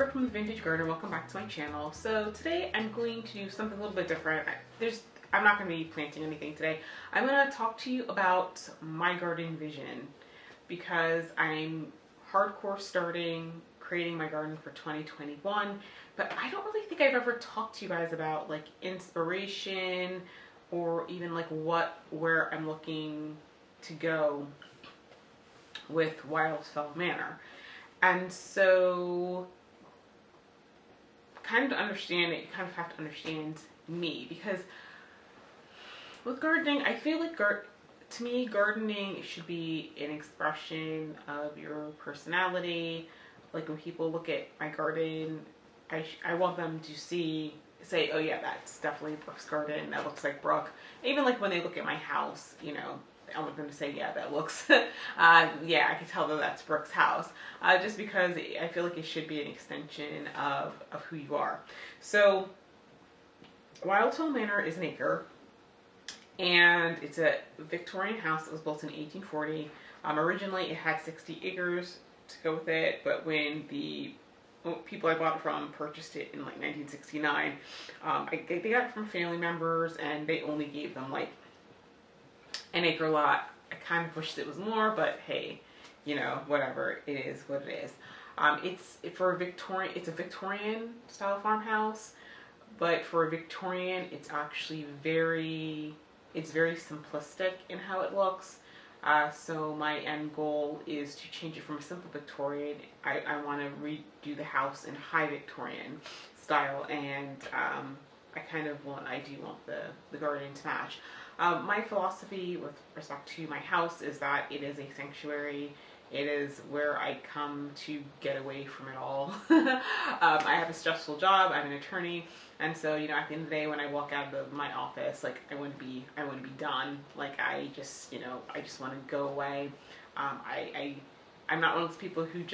Brooke from the Vintage Garden. Welcome back to my channel. So today I'm going to do something a little bit different. I'm not going to be planting anything today. I'm going to talk to you about my garden vision because I'm hardcore starting creating my garden for 2021, but I don't really think I've ever talked to you guys about like inspiration or even like where I'm looking to go with Wyldefell Manor. And so kind of to understand it, you kind of have to understand me, because with gardening, I feel like to me, gardening should be an expression of your personality. Like when people look at my garden, I want them to say, oh yeah, that's definitely Brooke's garden. That looks like Brooke. Even like when they look at my house, you know, I want them to say, yeah, that looks, yeah, I can tell that that's Brooke's house. Just because I feel like it should be an extension of who you are. So, Wyldefell Manor is an acre, and it's a Victorian house that was built in 1840. Originally, it had 60 acres to go with it, but when the people I bought it from purchased it in like 1969, they got it from family members, and they only gave them like an acre lot. I kind of wished it was more, but hey, you know, whatever, it is what it is. It's a Victorian style farmhouse, but for a Victorian, it's actually very simplistic in how it looks. So my end goal is to change it from a simple Victorian. I want to redo the house in high Victorian style, and I do want the garden to match. My philosophy with respect to my house is that it is a sanctuary. It is where I come to get away from it all. I have a stressful job. I'm an attorney, and so you know, at the end of the day, when I walk out of my office, like I want to be done. Like I just want to go away. I'm not one of those people who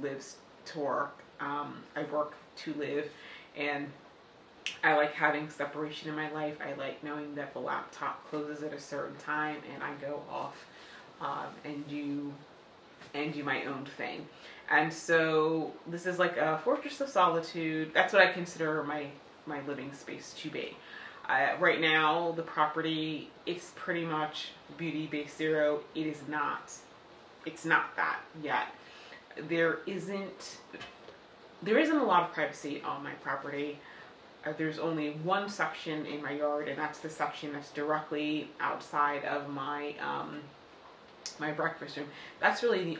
lives to work. I work to live, and I like having separation in my life. I like knowing that the laptop closes at a certain time and I go off and do my own thing. And so this is like a fortress of solitude. That's what I consider my living space to be. Right now, the property, it's pretty much beauty base zero. It's not that yet. There isn't a lot of privacy on my property. There's only one section in my yard, and that's the section that's directly outside of my my breakfast room. That's really the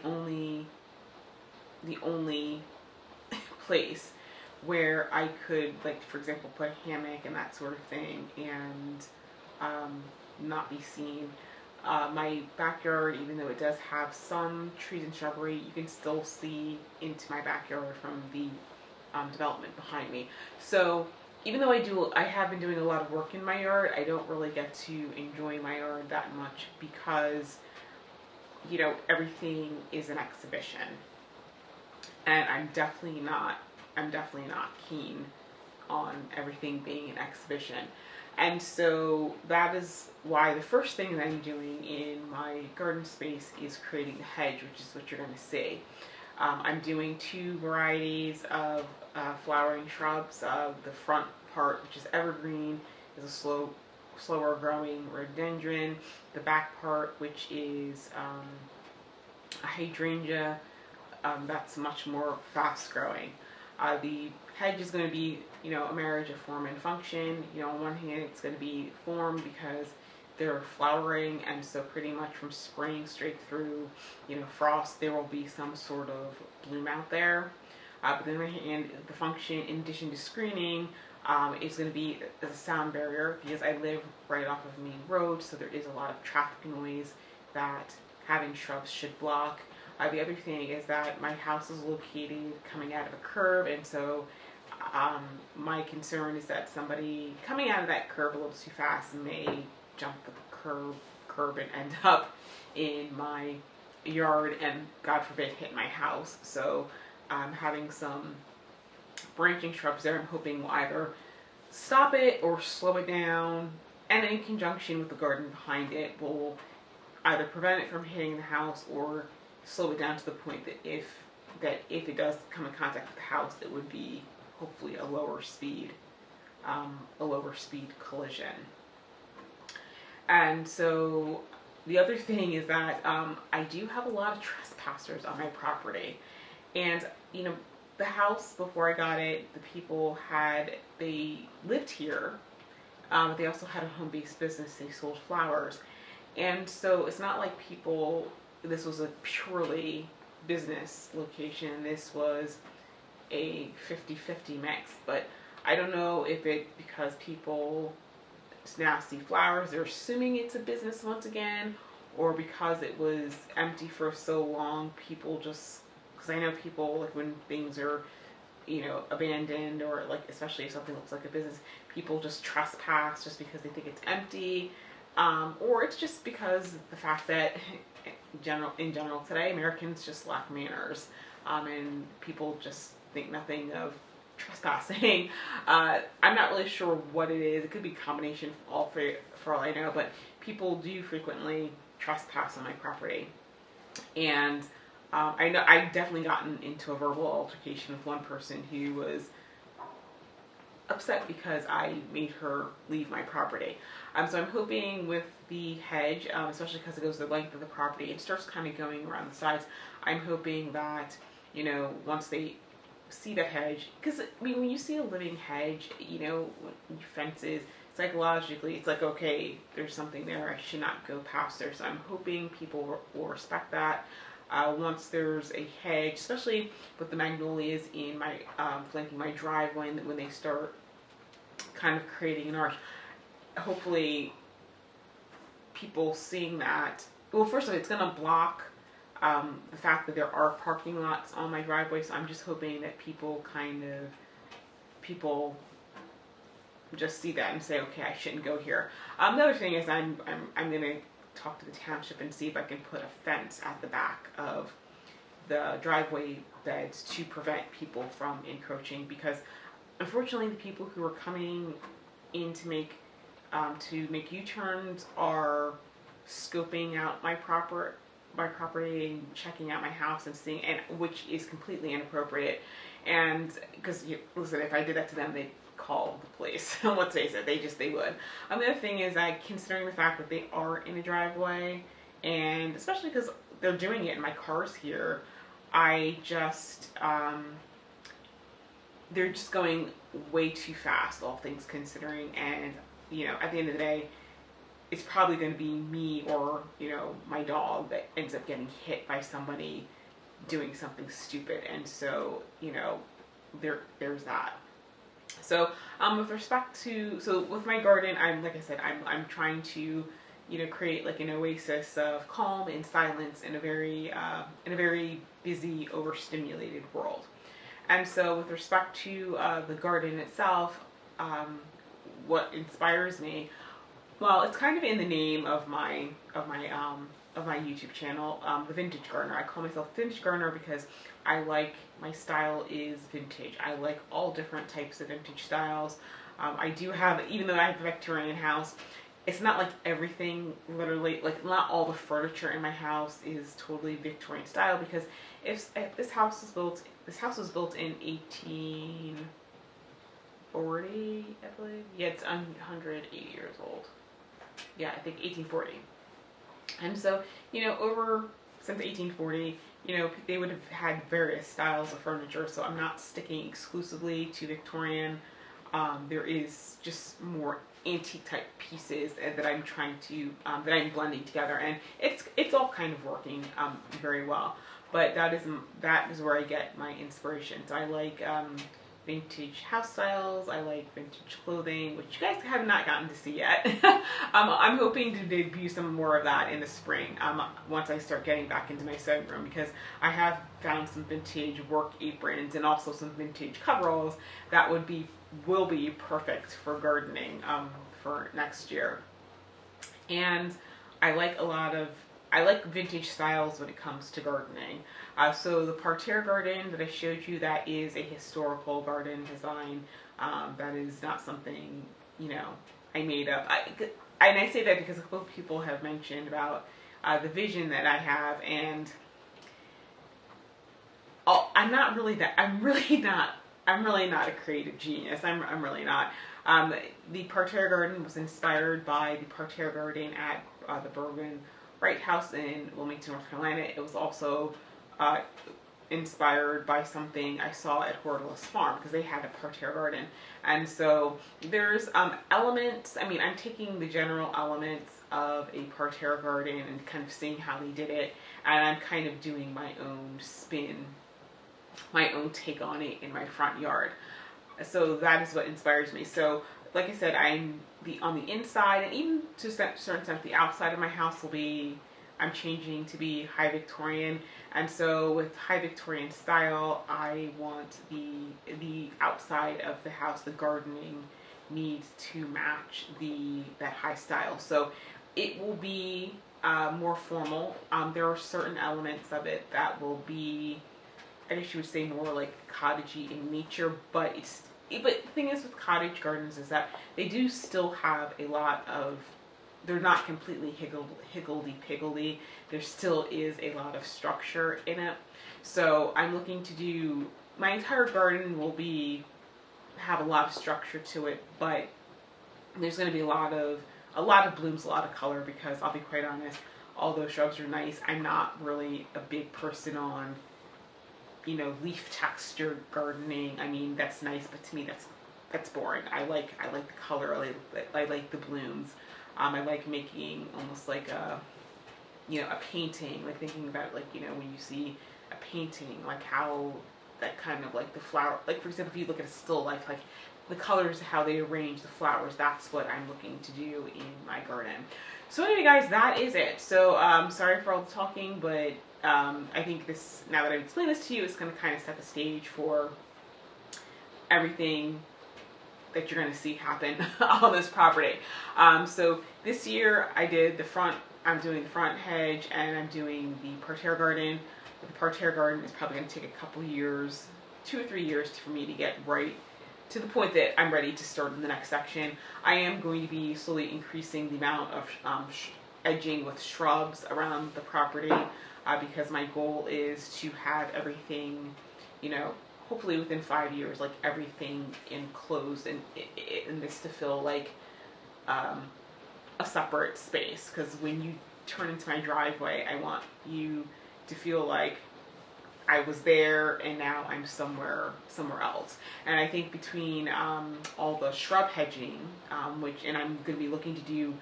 only place where I could, like, for example, put a hammock and that sort of thing, and not be seen. My backyard, even though it does have some trees and shrubbery, you can still see into my backyard from the development behind me. So even though I have been doing a lot of work in my yard, I don't really get to enjoy my yard that much because, you know, everything is an exhibition, and I'm definitely not keen on everything being an exhibition. And so that is why the first thing that I'm doing in my garden space is creating the hedge, which is what you're going to see. I'm doing two varieties of flowering shrubs. The front part, which is evergreen, is a slower growing rhododendron. The back part, which is a hydrangea, that's much more fast growing. The hedge is going to be, you know, a marriage of form and function. You know, on one hand, it's going to be form because they're flowering, and so pretty much from spring straight through, you know, frost, there will be some sort of bloom out there. But then on the other hand, the function, in addition to screening, is going to be as a sound barrier, because I live right off of a main road, so there is a lot of traffic noise that having shrubs should block. The other thing is that my house is located coming out of a curve, and so my concern is that somebody coming out of that curve a little too fast may jump the curb and end up in my yard and, God forbid, hit my house. So having some branching shrubs there, I'm hoping will either stop it or slow it down, and in conjunction with the garden behind it will either prevent it from hitting the house or slow it down to the point that if that if it does come in contact with the house, it would be hopefully a lower speed collision. And so the other thing is that I do have a lot of trespassers on my property. And, you know, the house before I got it, the people they lived here, but they also had a home-based business. They sold flowers. And so it's not like this was a purely business location. This was a 50-50 mix. But I don't know if because people now see flowers, they're assuming it's a business once again, or because it was empty for so long, people just, because I know people, like when things are, you know, abandoned, or like especially if something looks like a business, people just trespass just because they think it's empty, or it's just because the fact that in general today, Americans just lack manners, and people just think nothing of trespassing. I'm not really sure what it is. It could be a combination for all I know, but people do frequently trespass on my property. And I know I've definitely gotten into a verbal altercation with one person who was upset because I made her leave my property. So I'm hoping with the hedge, especially because it goes the length of the property, it starts kind of going around the sides. I'm hoping that, you know, once they see the hedge, because I mean, when you see a living hedge, you know, fences, psychologically, it's like, okay, there's something there. I should not go past there. So I'm hoping people will respect that. Once there's a hedge, especially with the magnolias in my flanking my driveway, and when they start kind of creating an arch, hopefully people seeing that. Well, first of all, it's going to block the fact that there are parking lots on my driveway, so I'm just hoping that people just see that and say, okay, I shouldn't go here. The other thing is I'm going to talk to the township and see if I can put a fence at the back of the driveway beds to prevent people from encroaching, because unfortunately the people who are coming in to make U-turns are scoping out my property and checking out my house and seeing, and which is completely inappropriate. And because listen, if I did that to them, they'd call the police. Let's face it, they would. The other thing is that, considering the fact that they are in a driveway, and especially because they're doing it and my car's here, they're just going way too fast, all things considering. And you know, at the end of the day, it's probably going to be me or, you know, my dog that ends up getting hit by somebody doing something stupid. And so, you know, there's that. So with respect to, with my garden, I'm trying to, you know, create like an oasis of calm and silence in a very busy, overstimulated world. And so with respect to the garden itself, what inspires me, well, it's kind of in the name of my YouTube channel, the Vintage Gardener. I call myself Vintage Gardener because my style is vintage. I like all different types of vintage styles. I do have, even though I have a Victorian house, it's not like everything, literally, like not all the furniture in my house is totally Victorian style, because if this house was built in 1840, I believe. Yeah, it's 180 years old. Yeah, I think 1840. And so, you know, since 1840, you know, they would have had various styles of furniture, so I'm not sticking exclusively to Victorian. There is just more antique type pieces that I'm trying to, that I'm blending together, and it's all kind of working very well. But that is where I get my inspiration. So I like vintage house styles. I like vintage clothing, which you guys have not gotten to see yet. I'm hoping to debut some more of that in the spring, once I start getting back into my sewing room, because I have found some vintage work aprons and also some vintage coveralls that will be perfect for gardening for next year. And I like vintage styles when it comes to gardening. So the parterre garden that I showed you, that is a historical garden design. That is not something, you know, I made up. And I say that because a couple of people have mentioned about the vision that I have, and I'm not really that. I'm really not. I'm really not a creative genius. I'm really not. The parterre garden was inspired by the parterre garden at the Bergen Wright House in Wilmington, North Carolina. It was also inspired by something I saw at Hortulus Farm because they had a parterre garden. And so there's elements. I mean, I'm taking the general elements of a parterre garden and kind of seeing how they did it, and I'm kind of doing my own spin, my own take on it in my front yard. So that is what inspires me. So like I said, I'm on the inside, and even to a certain extent the outside of my house will be, I'm changing to be high Victorian. And so with high Victorian style, I want the outside of the house, the gardening needs to match that high style. So it will be more formal. There are certain elements of it that will be, I guess you would say, more like cottagey in nature, but the thing is with cottage gardens is that they do still have a lot of, they're not completely higgledy-piggledy. There still is a lot of structure in it. So I'm looking to do, my entire garden will have a lot of structure to it, but there's going to be a lot of blooms, a lot of color, because I'll be quite honest, although shrubs are nice, I'm not really a big person on, leaf texture gardening. I mean, that's nice, but to me that's boring. I like the color. I like the blooms. I like making almost like a painting, like thinking about when you see a painting, like how that kind of like the flower, like for example, if you look at a still life, like the colors, how they arrange the flowers, that's what I'm looking to do in my garden. So anyway, guys, that is it. So sorry for all the talking, but I think this, now that I've explained this to you, it's going to kind of set the stage for everything that you're going to see happen on this property. So this year I did the front, I'm doing the front hedge, and I'm doing the parterre garden. The parterre garden is probably going to take a couple years, 2 or 3 years for me to get right to the point that I'm ready to start in the next section. I am going to be slowly increasing the amount of edging with shrubs around the property because my goal is to have everything, hopefully within 5 years, like everything enclosed and this to feel like a separate space. Because when you turn into my driveway, I want you to feel like I was there and now I'm somewhere else. And I think between all the shrub hedging, and I'm going to be looking to do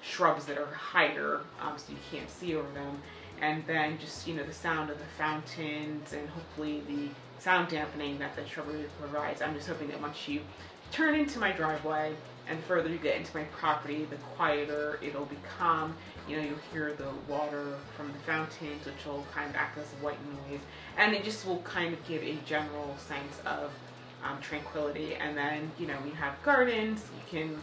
shrubs that are higher, so you can't see over them, and then just the sound of the fountains and hopefully the sound dampening that the shrubbery provides. I'm just hoping that once you turn into my driveway and the further you get into my property, the quieter it'll become. You'll hear the water from the fountains, which will kind of act as a white noise, and it just will kind of give a general sense of tranquility. And then we have gardens, you can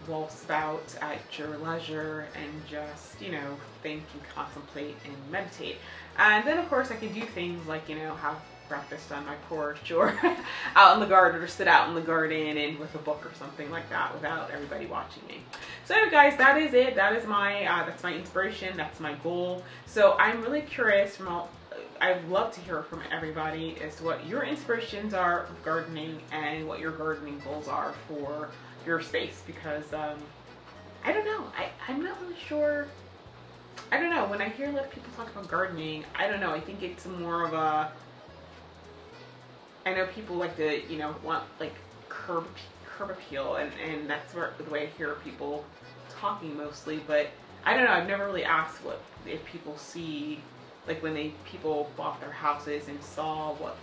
waltz about at your leisure and just think and contemplate and meditate. And then of course I can do things like have breakfast on my porch or out in the garden, or sit out in the garden and with a book or something like that without everybody watching me. So anyway, guys, that is it. That is my that's my inspiration, that's my goal. So I'm really curious I'd love to hear from everybody as to what your inspirations are of gardening and what your gardening goals are for your space, because I don't know, I'm not really sure. I don't know, when I hear a lot of people talk about gardening, I don't know, I think it's more of a, I know people like to, want like curb appeal, and that's the way I hear people talking mostly, but I don't know, I've never really asked if people see, like when people bought their houses and saw what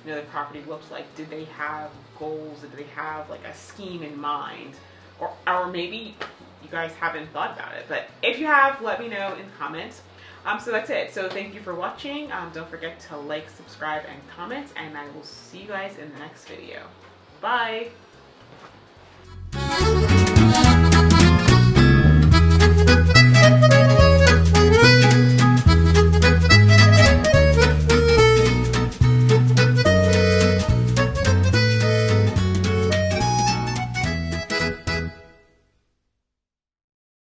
the property looks like, did they have goals, did they have like a scheme in mind, or maybe you guys haven't thought about it, but if you have, let me know in the comments. So that's it. So thank you for watching. Don't forget to like, subscribe, and comment, and I will see you guys in the next video. Bye!